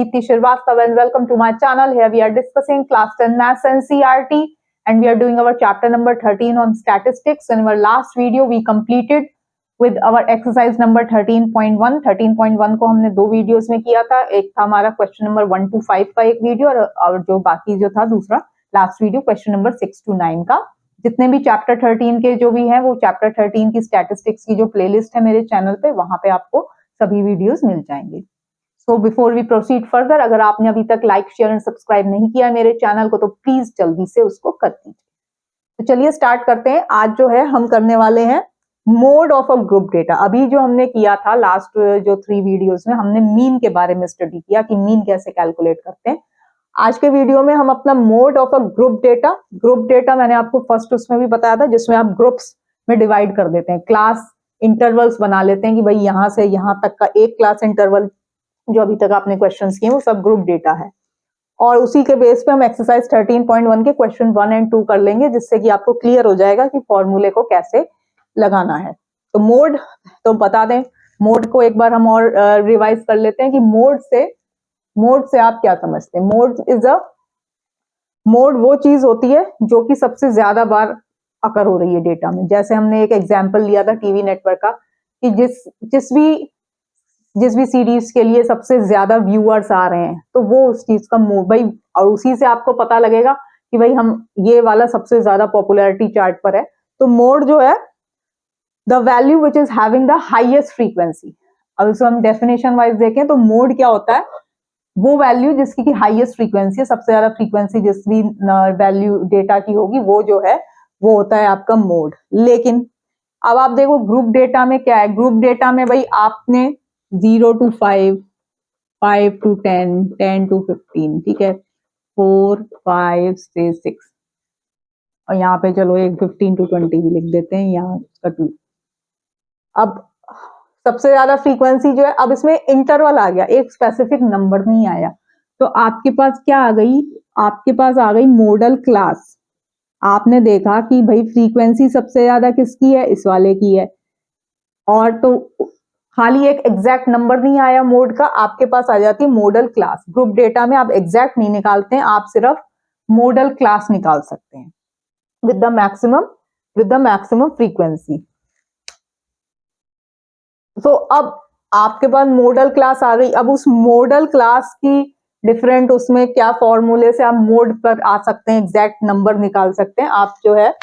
Deepti Srivastava and welcome to my channel. Here we are discussing class 10 maths and CRT and we are doing our chapter number 13 on statistics. In our last video we completed with our exercise number 13.1. 13.1 को हमने दो videos में किया था. एक था हमारा question number 1 to 5 का एक वीडियो और जो बाकी जो था दूसरा last video question number 6 to 9 का. जितने भी चैप्टर 13 के जो भी हैं वो चैप्टर 13 की स्टैटिस्टिक्स की जो प्लेलिस्ट है मेरे चैनल पे वहां पे आपको सभी वीडियोस मिल जाएंगे. So before we proceed further, अगर आपने अभी तक लाइक शेयर एंड सब्सक्राइब नहीं किया मेरे चैनल को तो प्लीज जल्दी से उसको कर दीजिए. तो चलिए स्टार्ट करते हैं. आज जो है हम करने वाले हैं mode of a group data. अभी जो हमने किया था लास्ट जो 3 वीडियोस में हमने मीन के बारे में स्टडी किया कि मीन कैसे कैलकुलेट करते हैं. आज के वीडियो में हम अपना mode of a group data मैंने आपको फर्स्ट उसमें भी बताया था जिसमें आप ग्रुप्स में डिवाइड कर देते हैं, क्लास इंटरवल्स बना लेते हैं कि भाई यहां से यहां तक का एक क्लास इंटरवल जो अभी तक आपने क्वेश्चंस किए वो सब ग्रुप डेटा है. और उसी के बेस पे हम एक्सरसाइज 13.1 के क्वेश्चन 1 एंड 2 कर लेंगे जिससे कि आपको क्लियर हो जाएगा कि फॉर्मूले को कैसे लगाना है. तो मोड तो बता दें, मोड को एक बार हम और रिवाइज कर लेते हैं कि मोड से आप क्या समझते हैं. मोड वो चीज होती है जो कि सबसे ज्यादा बार अकर हो रही है डेटा में. जैसे हमने एक एग्जांपल लिया था टीवी नेटवर्क का कि जिस भी सीरीज के लिए सबसे ज्यादा व्यूअर्स आ रहे हैं तो वो उस चीज का मोड भाई, और उसी से आपको पता लगेगा कि भाई हम ये वाला सबसे ज्यादा पॉपुलैरिटी चार्ट पर है. तो मोड जो है the value which is having the highest frequency. अब इसको हम डेफिनेशन वाइज देखें तो मोड क्या होता है, वो वैल्यू जिसकी की हाईएस्ट फ्रीक्वेंसी है, सबसे ज्यादा फ्रीक्वेंसी जिस भी वैल्यू डेटा की होगी वो जो है वो होता है आपका मोड. लेकिन अब आप देखो ग्रुप डेटा में क्या है. ग्रुप डेटा में भाई आपने 0 to 5, 5 to 10, 10 to 15, ठीक है, 4, 5 से 6 और यहाँ पे चलो एक 15 to 20 भी लिख देते हैं, यहाँ का 2. अब सबसे ज्यादा फ्रीक्वेंसी जो है, अब इसमें इंटरवल आ गया, एक स्पेसिफिक नंबर नहीं आया, तो आपके पास क्या आ गई, आपके पास आ गई मॉडल क्लास. आपने देखा कि भाई फ्रीक्वेंसी सबसे ज्यादा किसकी है, इस वाले की है, और तो खाली एक एग्जैक्ट नंबर नहीं आया मोड का, आपके पास आ जाती है मॉडल क्लास. ग्रुप डेटा में आप एग्जैक्ट नहीं निकालते हैं, आप सिर्फ मॉडल क्लास निकाल सकते हैं विद द मैक्सिमम फ्रीक्वेंसी. तो अब आपके पास मॉडल क्लास आ गई. अब उस मॉडल क्लास की डिफरेंट उसमें क्या फॉर्मूले से आप मोड पर आ सकते हैं, एग्जैक्ट नंबर निकाल सकते हैं. आप जो है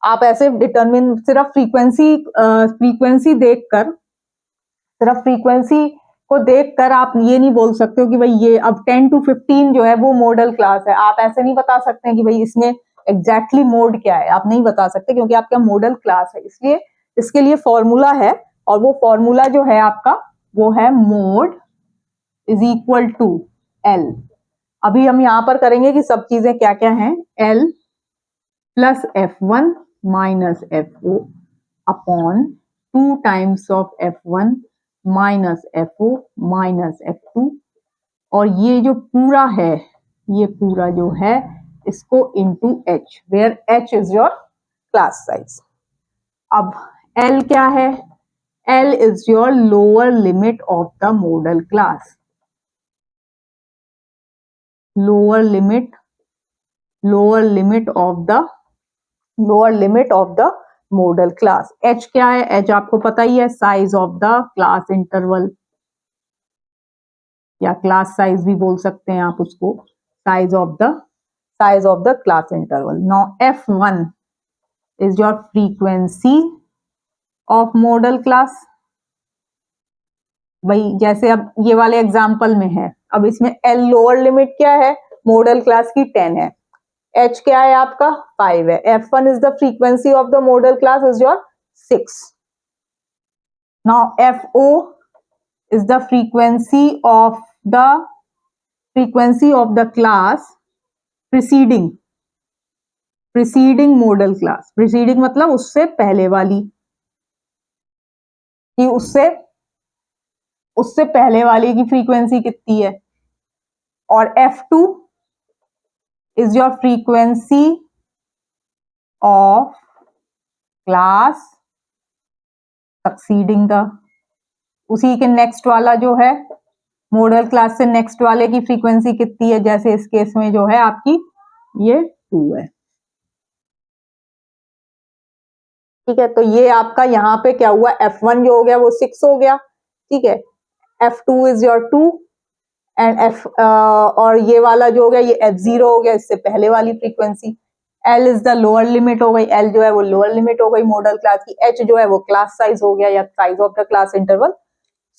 आप ऐसे डिटरमिन सिर्फ फ्रीक्वेंसी को देखकर आप ये नहीं बोल सकते हो कि भाई ये अब 10 to 15 जो है वो मॉडल क्लास है. आप ऐसे नहीं बता सकते हैं कि भाई इसमें एग्जैक्टली मोड क्या है, आप नहीं बता सकते क्योंकि आपका मॉडल क्लास है. इसलिए इसके लिए फॉर्मूला है और वो फॉर्मूला जो है आपका वो है mode is equal to L. अभी हम यहां पर करेंगे कि सब चीजें क्या क्या हैं. L plus F1 minus FO upon 2 times of F1 minus FO minus F2, और ये जो पूरा है ये पूरा जो है इसको into H, where H is your class size. अब L क्या है, L is your lower limit of the model class. Lower limit of the model class. H क्या है, H आपको पता ही है, size of the class interval या class size भी बोल सकते हैं आप उसको, size of the class interval. Now F1 is your frequency of model class. भाई जैसे अब ये वाले एग्जाम्पल में है, अब इसमें L लोअर लिमिट क्या है, मॉडल क्लास की 10 है, H क्या है आपका 5 है, F1 is the frequency of the model class is your 6. Now FO is the frequency of the class preceding model class. Preceding मतलब उससे पहले वाली, कि उससे पहले वाले की फ्रीक्वेंसी कितनी है. और F2 is your frequency of class succeeding the, उसी के नेक्स्ट वाला जो है मॉडल क्लास से नेक्स्ट वाले की फ्रीक्वेंसी कितनी है, जैसे इस केस में जो है आपकी ये 2 है। ठीक है, तो ये आपका यहाँ पे क्या हुआ, F1 जो हो गया वो 6 हो गया। ठीक है, F2 इज योर 2 एंड और ये वाला जो हो गया ये F0 हो गया, इससे पहले वाली frequency. L is the lower limit हो गई, L जो है वो लोअर लिमिट हो गई मॉडल क्लास की। H जो है वो क्लास साइज हो गया या size of the class interval.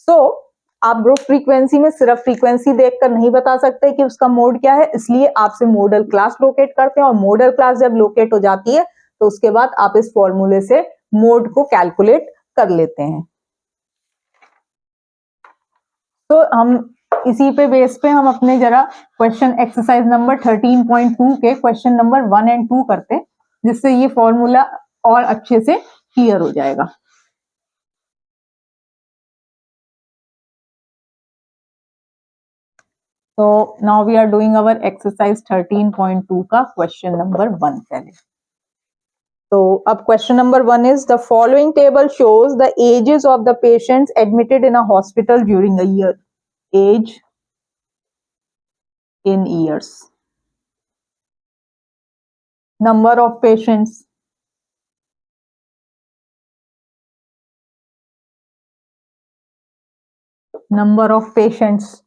So आप ग्रुप फ्रीक्वेंसी में सिर्फ फ्रीक्वेंसी देखकर नहीं बता सकते कि उसका मोड क्या है, इसलिए आपसे मॉडल क्लास लोकेट करते हैं, और मॉडल क्लास जब लोकेट हो जाती है तो उसके बाद आप इस फॉर्मूले से मोड को कैलकुलेट कर लेते हैं। तो हम इसी पे बेस पे हम अपने जरा क्वेश्चन एक्सरसाइज नंबर 13.2 के क्वेश्चन नंबर 1 एंड 2 करते हैं, जिससे ये फॉर्मूला और अच्छे से क्लियर हो जाएगा। तो now we are doing our exercise 13.2 का क्वेश्चन नंबर 1 पहले। तो अब question number 1 is the following table shows the ages of the patients admitted in a hospital during a year. Age in years, number of patients, number of patients,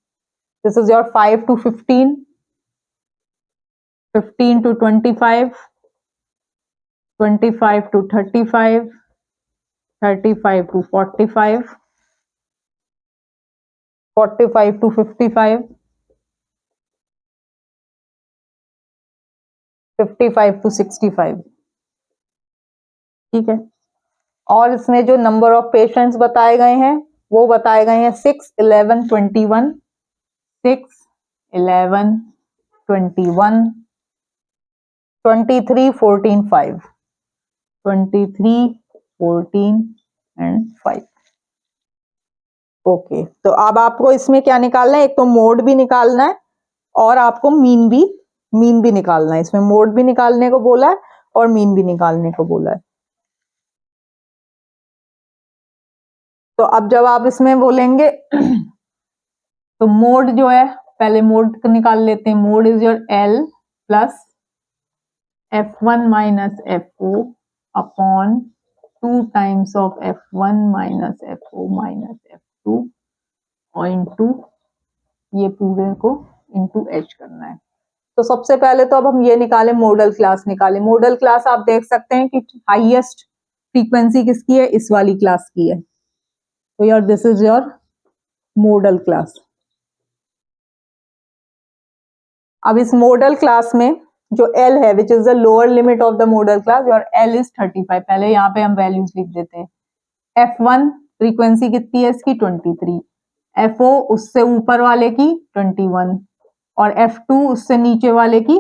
this is your 5 to 15, 15 to 25, 25 to 35, 35 to 45, 45 to 55, 55 to 65। ठीक है, और इसमें जो number of patients बताए गए हैं वो बताए गए हैं 6, 11, 21, 6, 11, 21, 23, 14, 5, 23, 14 एंड 5। ओके, तो अब आपको इसमें क्या निकालना है, एक तो मोड भी निकालना है और आपको मीन भी निकालना है। इसमें मोड भी निकालने को बोला है और मीन भी निकालने को बोला है। तो अब जब आप इसमें बोलेंगे तो मोड जो है, पहले मोड निकाल लेते हैं। Mode is your L plus F1 minus FO upon 2 times of F1 minus FO minus F2 और इंटू ये पूरे को इंटू H करना है। तो सबसे पहले तो अब हम ये निकालें, मॉडल क्लास निकालें। मॉडल क्लास आप देख सकते हैं कि हाईएस्ट फ्रीक्वेंसी किसकी है, इस वाली क्लास की है। तो यार this is your model class. अब इस मॉडल क्लास में जो L है which is the lower limit of the model class, your L is 35। पहले यहाँ पे हम वैल्यूज लिख देते हैं। F1 फ्रीक्वेंसी कितनी है इसकी, 23, FO उससे ऊपर वाले की 21 और F2 उससे नीचे वाले की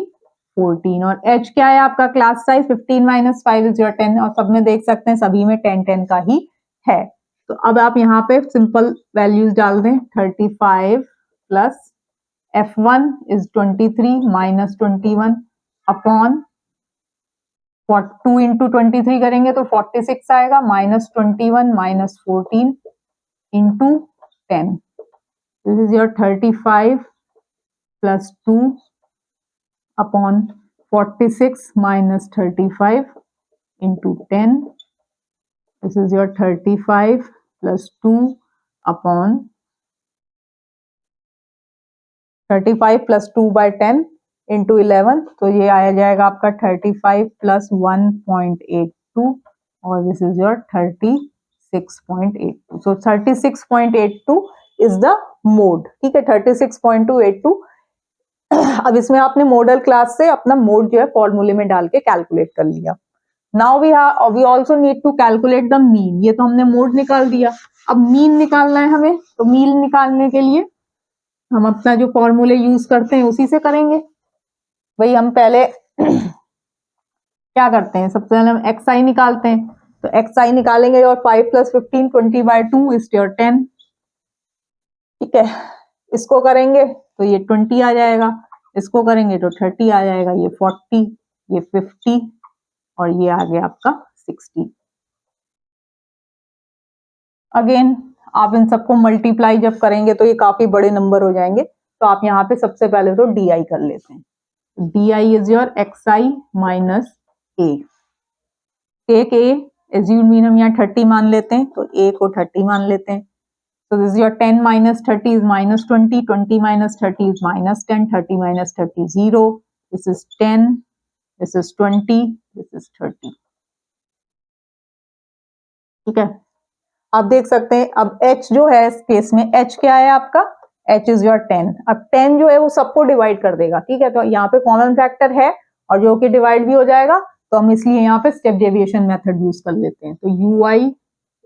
14 और H क्या है आपका class size 15 minus 5 is your 10 और सब में देख सकते हैं सभी में 10 10 का ही है। तो अब आप यहाँ पे सिंपल वैल्यूज डाल दें, 35 plus F1 is 23 minus 21 upon 2 into 23 करेंगे तो 46 आएगा, minus 21 minus 14 into 10। This is your 35 plus 2 upon 46 minus 35 into 10। This is your 35 plus 2 upon 35 plus 2 by 10 into 11, तो ये आया जाएगा आपका 35 प्लस 1.82 और this is your 36.82। So 36.82 is the mode. ठीक है, 36.282। अब इसमें आपने मॉडल क्लास से अपना मोड जो है फॉर्मूले में डाल के कैलकुलेट कर लिया। Now we also need to calculate the mean. ये तो हमने मोड निकाल दिया, अब मीन निकालना है हमें। तो मीन निकालने के लिए हम अपना जो फॉर्मूले यूज करते हैं उसी से करेंगे। भाई हम पहले क्या करते हैं, सबसे पहले हम xi निकालते हैं। तो xi निकालेंगे और 5 प्लस 15 20 बाई 2 इज योर 10। ठीक है, इसको करेंगे तो ये 20 आ जाएगा, इसको करेंगे तो 30 आ जाएगा, ये 40, ये 50 और ये आ गया आपका 60। अगेन आप इन सबको मल्टीप्लाई जब करेंगे तो ये काफी बड़े नंबर हो जाएंगे, तो आप यहाँ पे सबसे पहले तो डी आई कर लेते हैं। D I is your X I minus A. Take A, assume mean हम यहाँ 30 मान लेते हैं, तो ए को 30 मान लेते हैं। So this is your 10 minus 30 is minus 20, 20 minus 30 is minus 10, 30 minus 30 is 0, this is 10, this is 20, this is 30. ठीक है, आप देख सकते हैं अब h जो है इस केस में h क्या है आपका, h इज योर 10। अब 10 जो है वो सबको डिवाइड कर देगा, ठीक है, तो यहाँ पे कॉमन फैक्टर है और जो कि डिवाइड भी हो जाएगा, तो हम इसलिए यहाँ पे स्टेप डेविएशन मेथड यूज कर लेते हैं। तो ui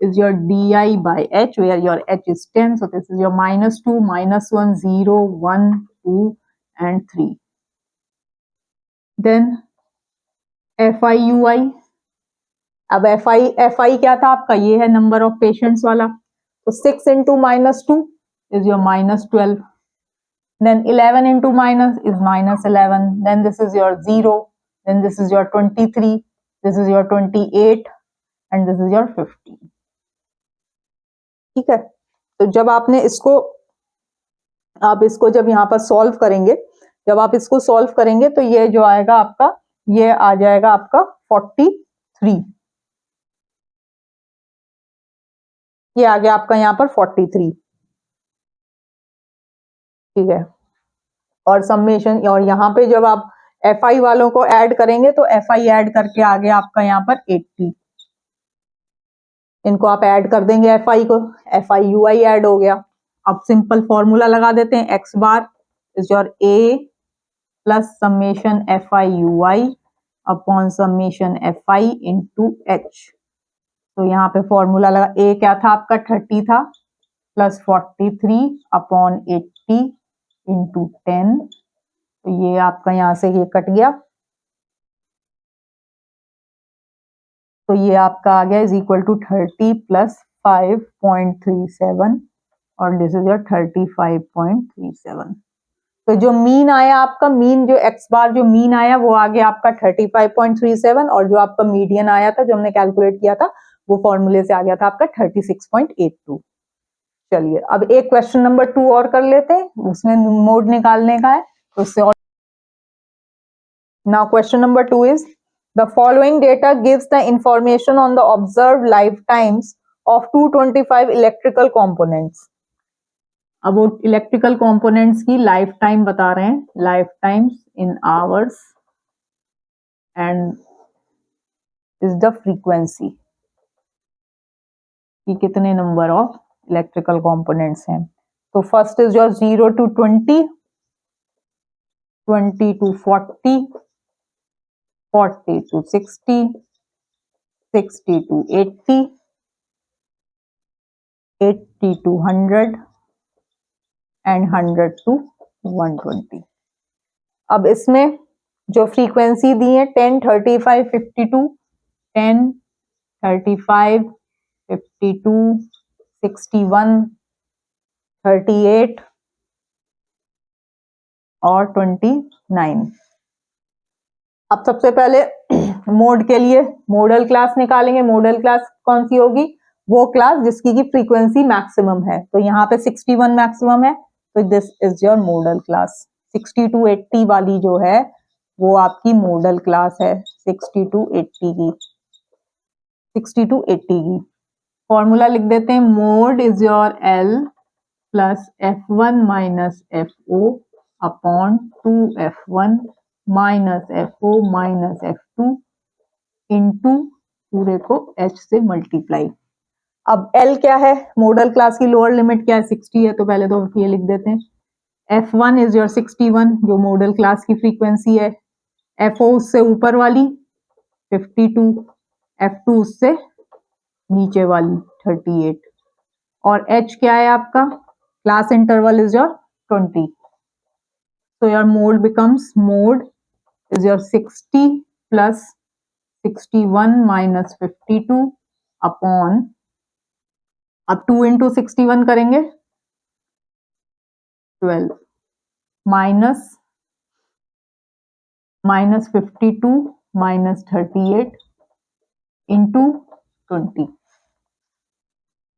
is your di by h where your h is 10, so this is your minus 2, minus 1, 0, 1, 2 and 3. Then fi ui, अब fi क्या था आपका, ये है नंबर ऑफ पेशेंट्स वाला, तो 6 into minus 2 is your minus 12, then 11 into minus is minus 11, then this is your 0, then this is your 23, this is your 28 and this is your 15। ठीक है, तो जब आपने इसको, आप इसको जब यहाँ पर सॉल्व करेंगे, जब आप इसको सॉल्व करेंगे तो ये जो आएगा आपका, ये आ जाएगा आपका 43, ये आ गया आपका यहाँ पर 43। ठीक है, और समेशन, और यहाँ पे जब आप एफ आई वालों को ऐड करेंगे तो एफ आई ऐड करके आ गया आपका यहाँ पर 80, इनको आप ऐड कर देंगे एफ आई को, F I you I add हो गया। अब सिंपल फॉर्मूला लगा देते हैं, x bar is your A plus summation F I you I upon summation F I into H. तो यहाँ पे फॉर्मूला लगा, ए क्या था आपका 30 था, प्लस 43 अपॉन 80 इंटू 10, तो ये आपका यहाँ से ये कट गया, तो ये आपका आ गया इज इक्वल टू 30 प्लस 5.37 और दिस इज योर 35.37। तो जो मीन आया आपका, मीन जो एक्स बार जो मीन आया वो आ गया आपका 35.37 और जो आपका मीडियन आया था जो हमने कैलकुलेट किया था वो फॉर्मूले से आ गया था आपका 36.82। चलिए अब एक क्वेश्चन नंबर 2 और कर लेते हैं, उसमें मोड निकालने का है, तो उससे और। Now question number 2 is the following data gives the information on the observed lifetimes of 225 electrical components। अब वो इलेक्ट्रिकल कंपोनेंट्स की लाइफ टाइम बता रहे हैं, life times in hours and is the frequency कि कितने नंबर ऑफ इलेक्ट्रिकल कंपोनेंट्स हैं। तो first is your 0 to 20, 20 to 40, 40 to 60, 60 to 80, 80 to 100 and 100 to 120। अब इसमें जो फ्रीक्वेंसी दी है 10, 35, 52, 10, 35, 52, 61, 38 और 29। अब सबसे पहले मोड के लिए मॉडल क्लास निकालेंगे। मॉडल क्लास कौन सी होगी, वो क्लास जिसकी की फ्रीक्वेंसी मैक्सिमम है, तो यहाँ पे 61 मैक्सिमम है, तो this is your model class. 60 to 80 वाली जो है वो आपकी मॉडल क्लास है, 60 to 80 की, 60 to 80 की। फॉर्मूला लिख देते हैं, mode is your L plus F1 minus FO upon 2F1 minus FO minus F2 into पूरे को H से मल्टीप्लाई। अब L क्या है, मॉडल क्लास की लोअर लिमिट क्या है, 60 है, तो पहले तो ये लिख देते हैं, F1 इज योर 61 जो मॉडल क्लास की फ्रीक्वेंसी है, FO उससे ऊपर वाली 52, F2 उससे नीचे वाली 38 और H क्या है आपका, class interval is your 20। So your mode becomes, mode is your 60 plus 61 minus 52 upon, अब 2 into 61 करेंगे 12 minus 52 minus 38 into 20।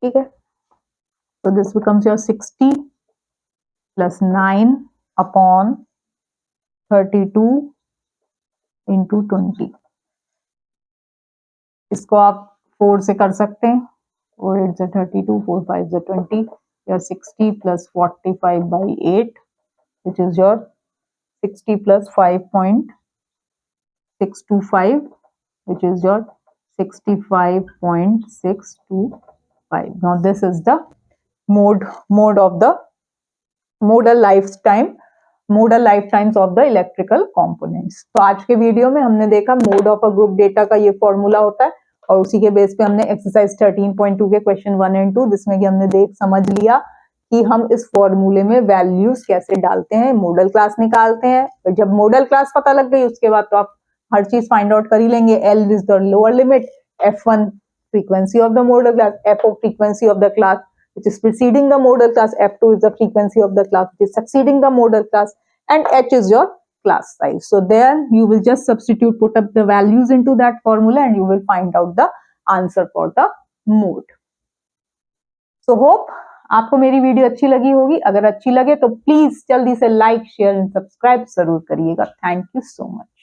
ठीक है, So this becomes your 60 plus 9 upon 32 into 20. इसको आप 4 से कर सकते हैं. 4 8 is 32, 4 5 is 20. Your 60 plus 45 by 8, which is your 60 plus 5.625, which is your 65.625. Now this is the mode of the modal lifetimes of the electrical components. तो आज के video में हमने देखा mode of a group data का ये formula होता है और उसी के बेस पे हमने एक्सरसाइज 13.2 के क्वेश्चन 1 एंड 2 जिसमें कि हमने समझ लिया कि हम इस फॉर्मूले में वैल्यूज कैसे डालते हैं, मॉडल क्लास निकालते हैं. तो जब मॉडल क्लास पता लग गई उसके बाद तो आप हर चीज फाइंड आउट कर ही लेंगे. L is the lower limit, F1 frequency of the modal class, F of frequency of the class which is preceding the modal class, F2 is the frequency of the class which is succeeding the modal class, and H is your class size. So there you will just substitute, put up the values into that formula and you will find out the answer for the mode. So hope आपको मेरी video अच्छी लगी होगी. अगर अच्छी लगे तो please जल्दी से लाइक, शेयर एंड सब्सक्राइब जरूर करिएगा. Thank you so much.